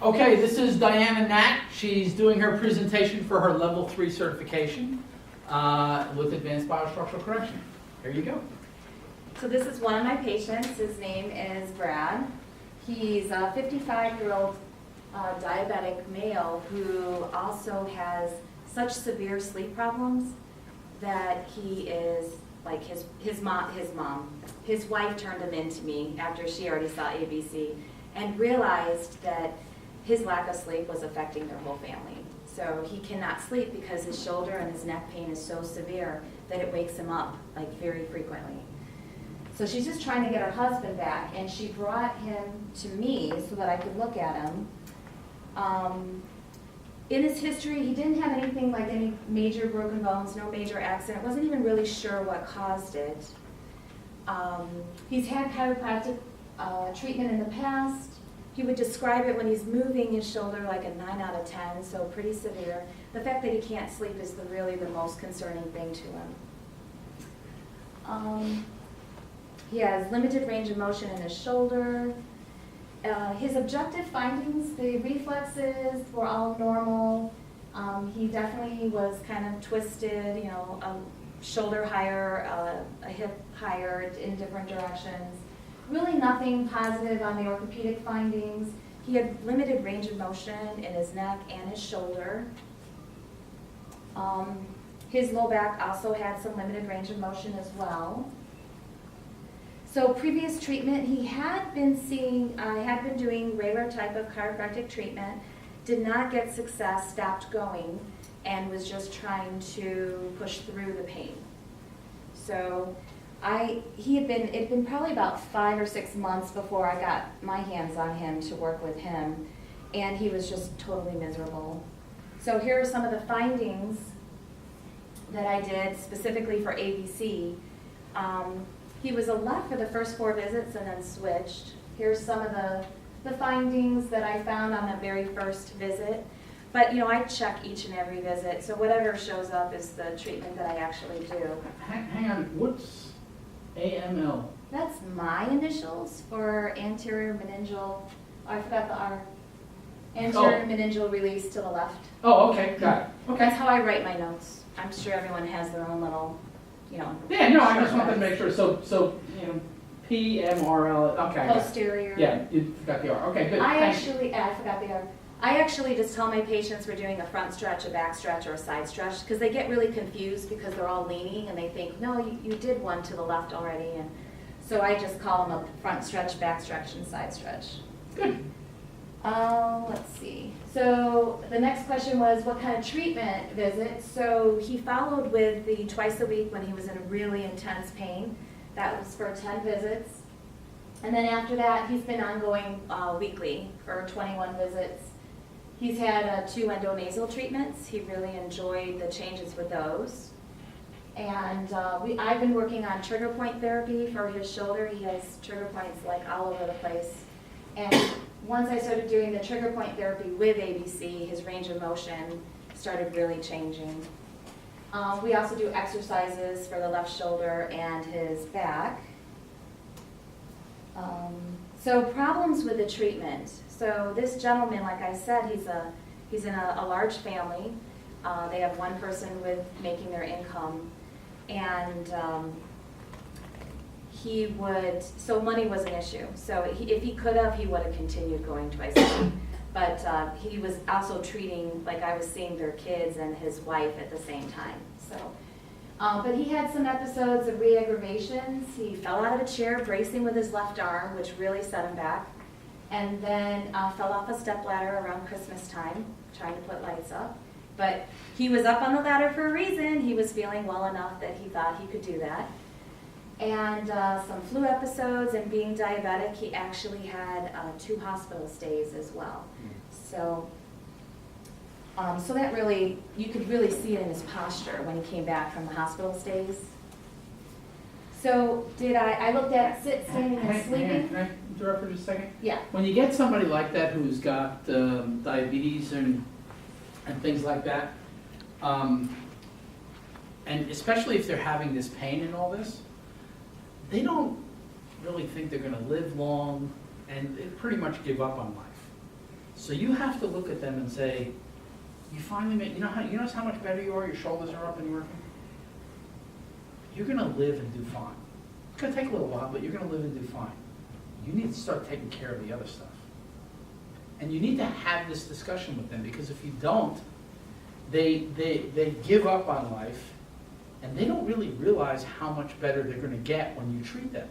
Okay, this is Diana Gnat. She's doing her presentation for her Level 3 certification with Advanced BioStructural Correction. Here you go. So this is one of my patients. His name is Brad. He's a 55-year-old diabetic male who also has such severe sleep problems that he is like his wife turned him in to me after she already saw ABC and realized that his lack of sleep was affecting their whole family. So he cannot sleep because his shoulder and his neck pain is so severe that it wakes him up like very frequently. So she's just trying to get her husband back, and she brought him to me so that I could look at him. In his history, he didn't have anything like any major broken bones, no major accident. Wasn't even really sure what caused it. He's had chiropractic treatment in the past. He would describe it when he's moving his shoulder like a 9 out of 10, so pretty severe. The fact that he can't sleep is really the most concerning thing to him. He has limited range of motion in his shoulder. His objective findings, the reflexes were all normal. He definitely was kind of twisted, you know, a shoulder higher, a hip higher in different directions. Really nothing positive on the orthopedic findings. He had limited range of motion in his neck and his shoulder. His low back also had some limited range of motion as well. So previous treatment, he had been doing regular type of chiropractic treatment, did not get success, stopped going, and was just trying to push through the pain. So it had been probably about 5 or 6 months before I got my hands on him to work with him, and he was just totally miserable. So here are some of the findings that I did specifically for ABC. He was a left for the first 4 visits and then switched. Here's some of the findings that I found on the very first visit. But, you know, I check each and every visit, so whatever shows up is the treatment that I actually do. Hang on, what's AML? That's my initials for anterior meningeal, I forgot the R. Anterior meningeal release to the left. Oh, okay, got it. Okay. That's how I write my notes. I'm sure everyone has their own little, you know. Yeah, no, I just wanted to make sure. So you know, PMRL. Okay. Posterior. Yeah, you forgot the R. Okay, good. I forgot the R. I actually just tell my patients we're doing a front stretch, a back stretch, or a side stretch, because they get really confused because they're all leaning and they think, no, you did one to the left already. And so I just call them a front stretch, back stretch, and side stretch. Good. Let's see. So the next question was what kind of treatment visit? So he followed with the twice a week when he was in really intense pain. That was for 10 visits. And then after that, he's been ongoing weekly for 21 visits. He's had 2 endonasal treatments. He really enjoyed the changes with those. And I've been working on trigger point therapy for his shoulder. He has trigger points like all over the place. And once I started doing the trigger point therapy with ABC, his range of motion started really changing. We also do exercises for the left shoulder and his back. So problems with the treatment. So this gentleman, like I said, he's in a large family. They have one person with making their income, and so money was an issue. So if he could have, he would have continued going twice a week. But he was also treating, like I was seeing their kids and his wife at the same time. So, but he had some episodes of re-aggravations. He fell out of a chair, bracing with his left arm, which really set him back. And then fell off a stepladder around Christmas time, trying to put lights up. But he was up on the ladder for a reason. He was feeling well enough that he thought he could do that. And some flu episodes, and being diabetic, he actually had 2 hospital stays as well. So that really, you could really see it in his posture when he came back from the hospital stays. So I looked at sit, standing, and sleeping. Can I interrupt for just a second? Yeah. When you get somebody like that who's got diabetes and things like that, and especially if they're having this pain and all this, they don't really think they're going to live long, and they pretty much give up on life. So you have to look at them and say, you finally made, you notice how much better you are, your shoulders are up and you're working? You're gonna live and do fine. It's gonna take a little while, but you're gonna live and do fine. You need to start taking care of the other stuff. And you need to have this discussion with them, because if you don't, they give up on life, and they don't really realize how much better they're gonna get when you treat them.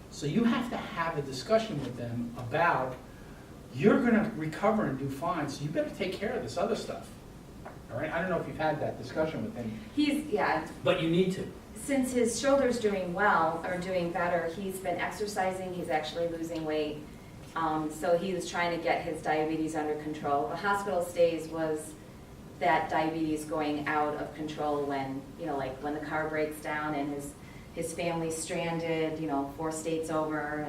So you have to have a discussion with them about, you're gonna recover and do fine, so you better take care of this other stuff. All right, I don't know if you've had that discussion with him, Yeah, but you need to. since his shoulder's doing well, or doing better, he's been exercising, he's actually losing weight. So he was trying to get his diabetes under control. The hospital stays was that diabetes going out of control when, like when the car breaks down and his family's stranded, 4 states over,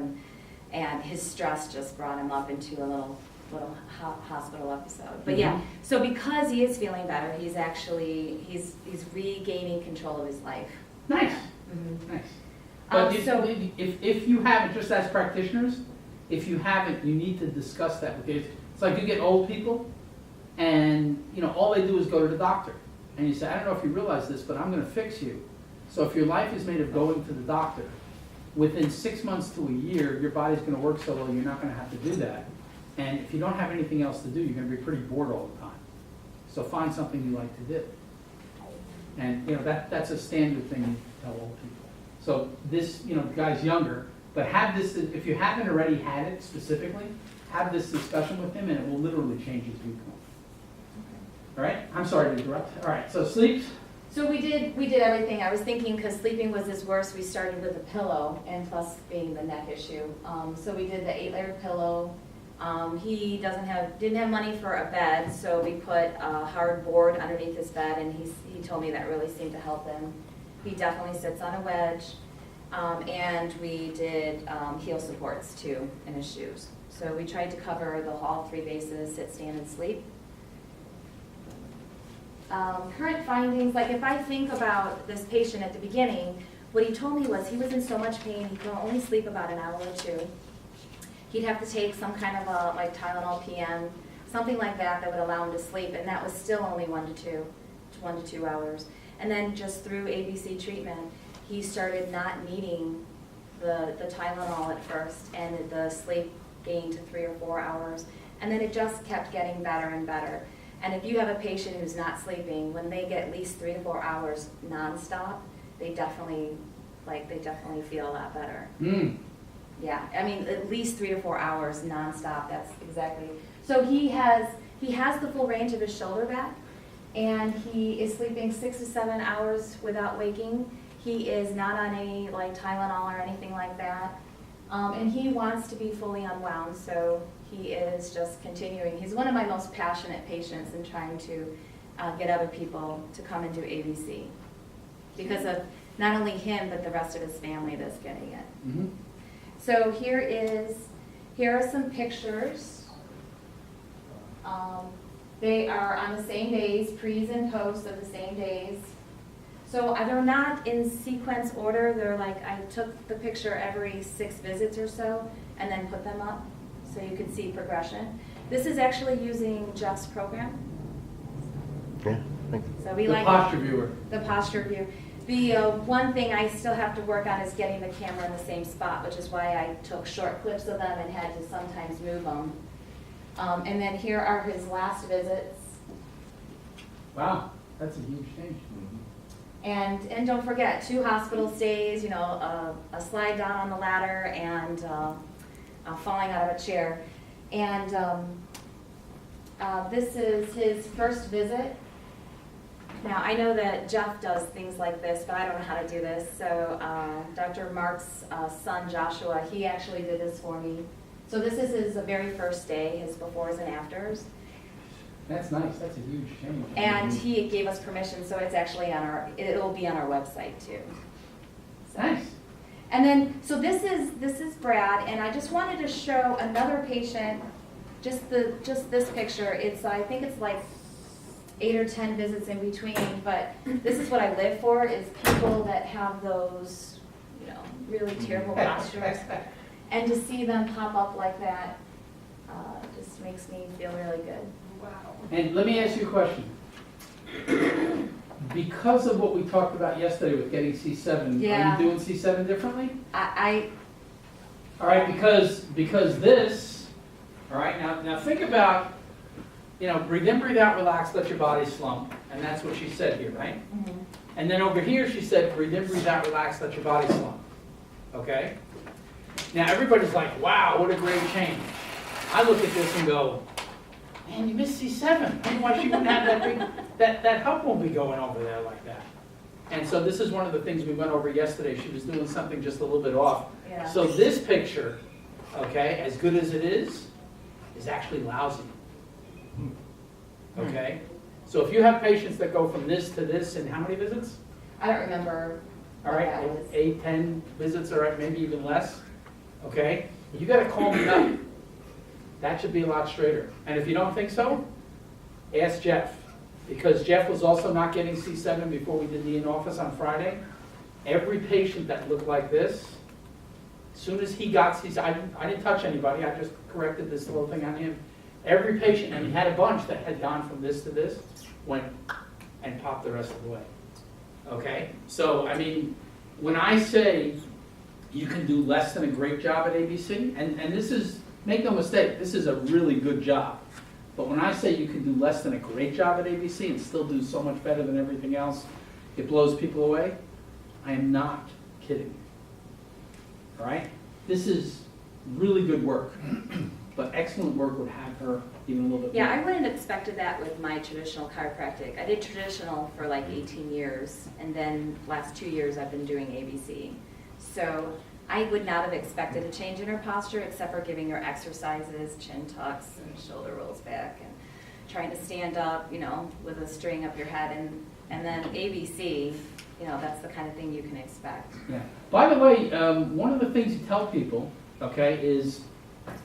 and his stress just brought him up into a little hospital episode. But yeah, so because he is feeling better, he's regaining control of his life. Nice, Mm-hmm. nice. But So- if you haven't, just as practitioners, if you haven't, you need to discuss that with kids. It's like you get old people, and all they do is go to the doctor, and you say, I don't know if you realize this, but I'm going to fix you. So if your life is made of going to the doctor, within 6 months to a year, your body's going to work so well, you're not going to have to do that. And if you don't have anything else to do, you're going to be pretty bored all the time. So find something you like to do. And that's a standard thing you tell old people. So this, the guy's younger, but have this, if you haven't already had it specifically, have this discussion with him, and it will literally change his viewpoint. All right? I'm sorry to interrupt. All right, so sleep. So we did everything. I was thinking, because sleeping was his worst, we started with a pillow, and plus being the neck issue. So we did the 8-layer pillow. He didn't have money for a bed, so we put a hard board underneath his bed, and he told me that really seemed to help him. He definitely sits on a wedge, and we did heel supports too in his shoes. So we tried to cover all 3 bases: sit, stand, and sleep. Current findings, like if I think about this patient at the beginning, what he told me was he was in so much pain, he could only sleep about an hour or 2. He'd have to take some kind of a Tylenol PM, something like that would allow him to sleep, and that was still only 1 to 2 hours. And then just through ABC treatment, he started not needing the Tylenol at first, and the sleep gained to 3 or 4 hours, and then it just kept getting better and better. And if you have a patient who's not sleeping, when they get at least 3 to 4 hours nonstop, they definitely feel a lot better. Yeah, I mean, at least 3 to 4 hours nonstop, that's exactly. So he has the full range of his shoulder back, and he is sleeping 6 to 7 hours without waking. He is not on any Tylenol or anything like that. And he wants to be fully unwound, so he is just continuing. He's one of my most passionate patients in trying to get other people to come and do ABC, because of not only him, but the rest of his family that's getting it. Mm-hmm. So here are some pictures. They are on the same days, pre's and post of the same days. So they're not in sequence order. They're I took the picture every 6 visits or so and then put them up so you could see progression. This is actually using Jeff's program. Yeah, thanks. So we The posture viewer. the posture view. The one thing I still have to work on is getting the camera in the same spot, which is why I took short clips of them and had to sometimes move them. And then here are his last visits. Wow, that's a huge change. And don't forget, 2 hospital stays, a slide down on the ladder, and falling out of a chair. And this is his first visit. Now, I know that Jeff does things like this, but I don't know how to do this. So Dr. Mark's son, Joshua, he actually did this for me. So this is his very first day, his befores and afters. That's nice. That's a huge change. And he gave us permission, so it's actually it'll be on our website too. So. Nice. And then, so this is Brad, and I just wanted to show another patient, just this picture. I think it's 8 or 10 visits in between, but this is what I live for, is people that have those, really terrible postures. And to see them pop up like that, Just makes me feel really good. And let me ask you a question. Because of what we talked about yesterday with getting C7, Yeah. are you doing C7 differently? I All right, because this, all right, now think about, breathe in, breathe out, relax, let your body slump. And that's what she said here, right? mhm. And then over here she said, breathe in, breathe out, relax, let your body slump. Okay? Now everybody's like, wow, what a great change. I look at this and go, man, you missed C7. Otherwise she wouldn't have that big, that hump won't be going over there like that. And so this is one of the things we went over yesterday. She was doing something just a little bit off. Yeah. So this picture, okay, as good as it is actually lousy. Okay? So if you have patients that go from this to this in how many visits? I don't remember. All what right, that was. 8, 10 visits, all right, maybe even less. Okay? You gotta call me up. That should be a lot straighter. And if you don't think so, ask Jeff. Because Jeff was also not getting C7 before we did the in-office on Friday. Every patient that looked like this, as soon as he got C7, I didn't touch anybody, I just corrected this little thing on him. Every patient, and he had a bunch that had gone from this to this, went and popped the rest of the way. Okay? So, I mean, when I say you can do less than a great job at ABC, and this is, make no mistake, this is a really good job. But when I say you can do less than a great job at ABC and still do so much better than everything else, it blows people away, I am not kidding. All right? This is really good work. But excellent work would have her even a little bit more. Yeah, I wouldn't have expected that with my traditional chiropractic. I did traditional for like 18 years, and then last 2 years I've been doing ABC. So I would not have expected a change in her posture except for giving her exercises, chin tucks and shoulder rolls back and trying to stand up, with a string up your head. And then ABC, that's the kind of thing you can expect. Yeah. By the way, one of the things you tell people, okay, is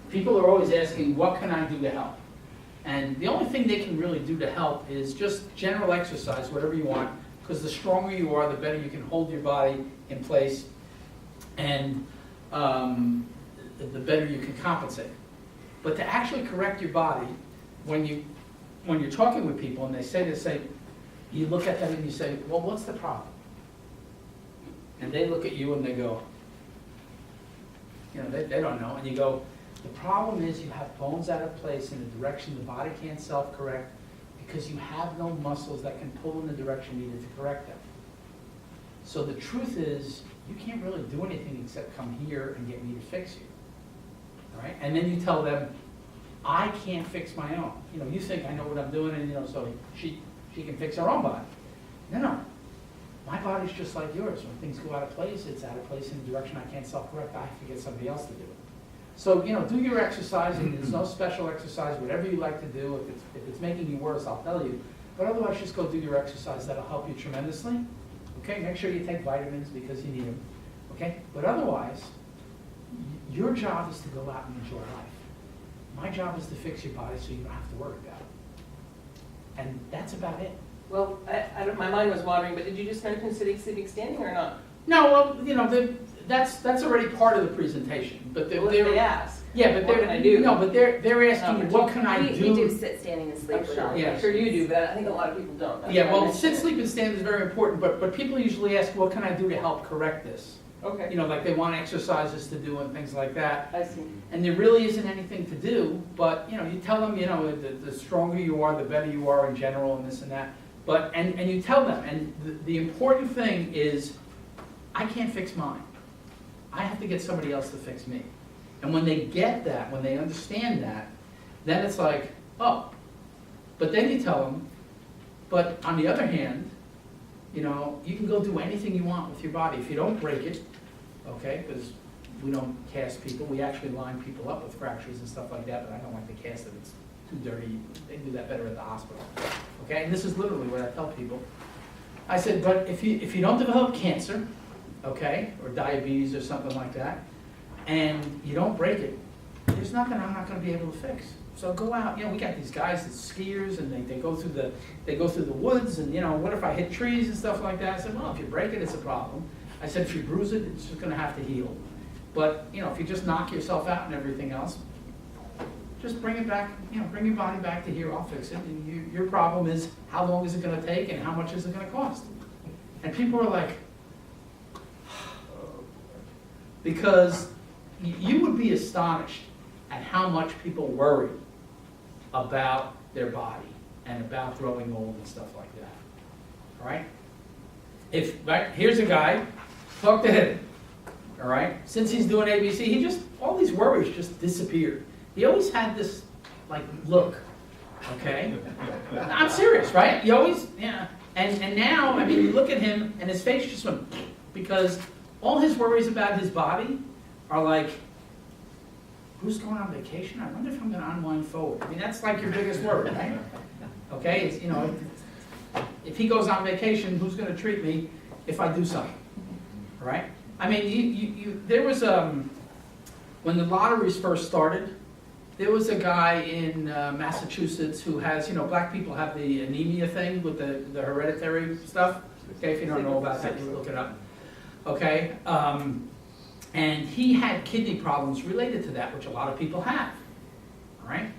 people are always asking, what can I do to help? And the only thing they can really do to help is just general exercise, whatever you want, because the stronger you are, the better you can hold your body in place, and the better you can compensate. But to actually correct your body, when you're talking with people and they say this, you look at them and you say, well, what's the problem? And they look at you and they go, they don't know, and you go, the problem is you have bones out of place in a direction the body can't self-correct because you have no muscles that can pull in the direction needed to correct them. So the truth is, you can't really do anything except come here and get me to fix you. All right? And then you tell them, I can't fix my own. You think I know what I'm doing, and so she can fix her own body. No. My body's just like yours. When things go out of place, it's out of place in a direction I can't self-correct. I have to get somebody else to do it. So, do your exercise, and there's no special exercise, whatever you like to do. If it's making you worse, I'll tell you. But otherwise, just go do your exercise. That'll help you tremendously. Okay, make sure you take vitamins because you need them. Okay, but otherwise, your job is to go out and enjoy life. My job is to fix your body so you don't have to worry about it. And that's about it. Well, my mind was wandering, but did you just mention sitting, standing, or not? No, well, that's already part of the presentation. But Well, if they ask. Yeah, but what can I do? No, but they're asking No, you, what can I do? You do sit, standing, and sleep. I'm sure. Yeah. I'm sure you do, but I think a lot of people don't. That's Yeah, why I well, mentioned sit, it. sleep, and stand is very important, but people usually ask, what can I do to help correct this? Okay. Like they want exercises to do and things like that. I see. And there really isn't anything to do, but, you tell them, the stronger you are, the better you are in general and this and that. But, and you tell them, and the important thing is, I can't fix mine. I have to get somebody else to fix me. And when they get that, when they understand that, then it's like, oh. But then you tell them, but on the other hand, you can go do anything you want with your body. If you don't break it, okay, because we don't cast people. We actually line people up with fractures and stuff like that, but I don't like to cast them. It's too dirty. They do that better at the hospital. Okay, and this is literally what I tell people. I said, but if you don't develop cancer, okay, or diabetes or something like that, and you don't break it, there's nothing I'm not going to be able to fix. So go out. We got these guys that's skiers, and they go through the woods, and what if I hit trees and stuff like that? I said, well, if you break it, it's a problem. I said, if you bruise it, it's just going to have to heal. But if you just knock yourself out and everything else, just bring it back, bring your body back to here, I'll fix it. And your problem is, how long is it gonna take and how much is it gonna cost? And people are like, because you would be astonished at how much people worry about their body and about growing old and stuff like that. All right? Here's a guy, talk to him. All right? Since he's doing ABC, all these worries just disappeared. He always had this, look, okay? I'm serious, right? He always, yeah. And now, I mean, you look at him and his face just went, because all his worries about his body are like, who's going on vacation? I wonder if I'm going to unwind forward. I mean, that's like your biggest worry, right? Okay, it's, if he goes on vacation, who's going to treat me if I do something, right? I mean, there was, when the lotteries first started, there was a guy in Massachusetts who has, black people have the anemia thing with the hereditary stuff. Okay, if you don't know about that, you look it up. Okay, and he had kidney problems related to that, which a lot of people have. All right,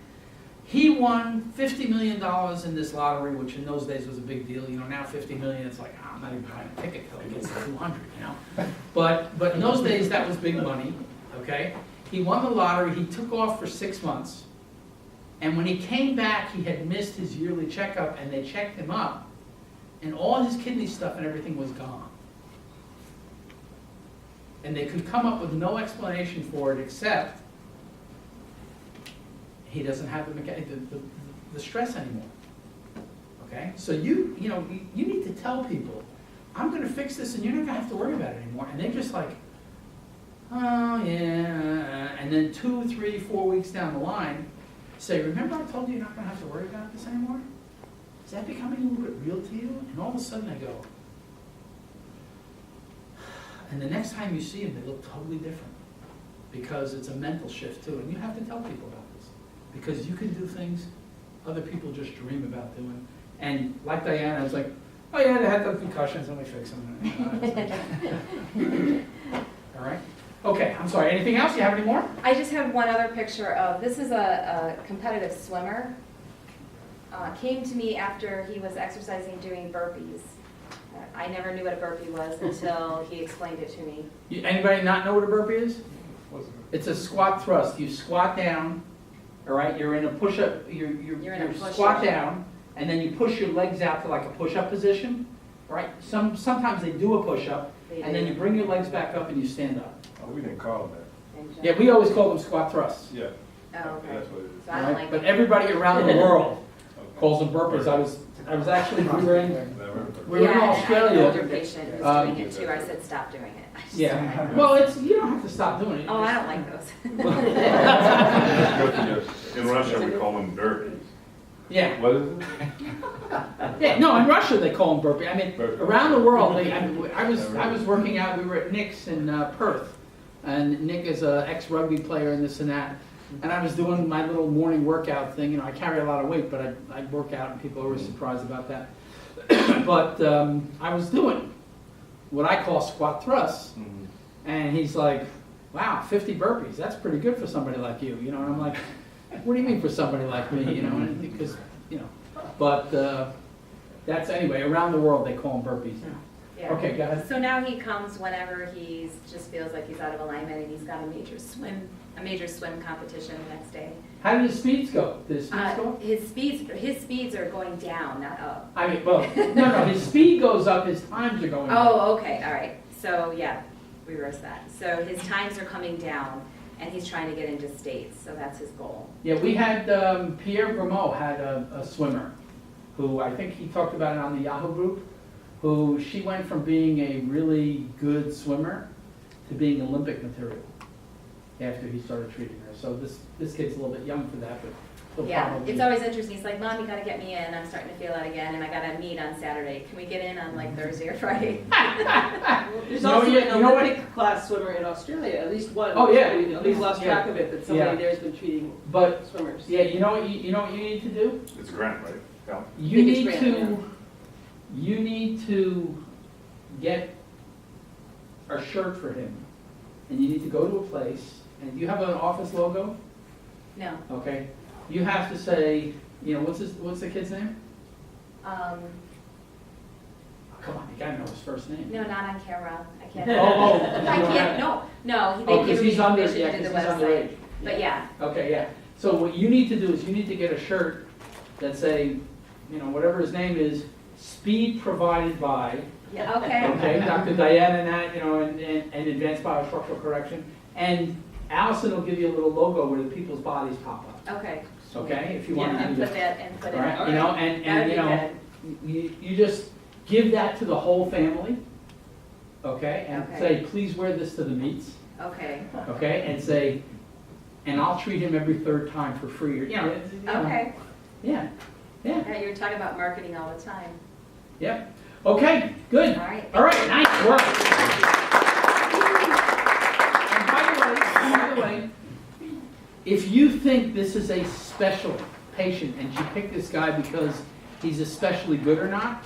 he won $50 million in this lottery, which in those days was a big deal. Now 50 million, it's like, I'm not even buying a ticket till he gets to 200. But in those days that was big money. Okay, he won the lottery. He took off for 6 months, and when he came back, he had missed his yearly checkup, and they checked him up, and all his kidney stuff and everything was gone. And they could come up with no explanation for it except he doesn't have the stress anymore. Okay, so you need to tell people, I'm going to fix this, and you're not going to have to worry about it anymore. And they're just like, oh yeah. And then 2, 3, 4 weeks down the line, say, remember I told you you're not going to have to worry about this anymore? Is that becoming a little bit real to you? And all of a sudden I go. And the next time you see them, they look totally different, because it's a mental shift too. And you have to tell people about this, because you can do things other people just dream about doing. And like Diana, it's like, oh yeah, they had the concussions, and we fix them. All right. Okay, I'm sorry. Anything else? You have any more? I just have one other picture of, this is a competitive swimmer. Came to me after he was exercising doing burpees. I never knew what a burpee was until he explained it to me. Anybody not know what a burpee is? It's a squat thrust. You squat down, all right? You're in a push-up. You squat down, and then you push your legs out to like a push-up position, right? Sometimes they do a push-up, and then you bring your legs back up and you stand up. Oh, we didn't call them that. Yeah, we always call them squat thrusts. Yeah. Oh, okay. That's what it is. So I don't like But it. everybody around the world calls them burpees. I was actually, we were in I had an Australia. older patient who was doing it too. I said, stop doing it. I just don't like Yeah, those. well, you don't have to stop doing it. Oh, I don't like those. In Russia, we call them burpees. Yeah, What is it? yeah, no, in Russia they call them burpee. I mean, Burpee. around the world, I was working out, we were at Nick's in Perth, and Nick is an ex-rugby player and this and that, and I was doing my little morning workout thing. I carry a lot of weight, but I work out, and people are always surprised about that. But I was doing what I call squat thrusts, and he's like, wow, 50 burpees, that's pretty good for somebody like you, and I'm like, what do you mean for somebody like me, and because, but that's, anyway, around the world they call them burpees. Yeah. Okay, go ahead. So now he comes whenever he just feels like he's out of alignment, and he's got a major swim competition the next day. How did his speeds go? Did his speeds go up? His speeds are going down, not up. I mean, well, no, his speed goes up, his times are going up. Oh, okay, all right. So yeah, reverse that. So his times are coming down, and he's trying to get into states. So that's his goal. Yeah, we had, Pierre Grimaud had a swimmer who, I think he talked about it on the Yahoo group, who she went from being a really good swimmer to being Olympic material after he started treating her. So this kid's a little bit young for that, but he'll Yeah, probably... it's always interesting. He's like, Mom, you gotta get me in. I'm starting to feel that again, and I gotta meet on Saturday. Can we get in on like Thursday or Friday? There's You know, also you an know what? Olympic class swimmer in Australia, at least one. Oh, yeah. We've lost track Yeah. of it, but somebody Yeah. there's been treating But, swimmers. yeah, you know what you need to do? It's a grant, right? Yeah. You Biggest need grant, you need to get a shirt for him, and you need to go to a place, and you have an office logo, No. okay? you have to say, you know, what's the kid's name? Come on, you gotta know his first name. No, not on camera. I can't. Oh, I can't, no, Oh, they because give me he's under, permission yeah, to do the because he's website. underage. But yeah, Okay, yeah. So what you need to do is you need to get a shirt that say, you know, whatever his name is, speed provided by, yeah, okay. okay, Dr. Diana Gnat, you know, and Advanced BioStructural Correction. And Allison will give you a little logo where the people's bodies pop up, Okay. okay? If you Yeah, want to and do put that. that, and put it All right, in. you know, and That'd you be know, you just give that to the whole family, okay? And Okay. say, please wear this to the meets, Okay, okay? And say, and I'll treat him every third time for free, or, you know, you know. okay. Yeah, yeah, Yeah, you're talking about marketing all the time. yep. Okay, good. All right. All right, nice work. And by the way, if you think this is a special patient and you pick this guy because he's especially good or not,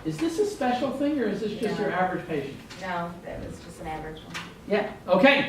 is this a special thing or is this just your No. average patient? No, that was just an average one. Yeah, okay.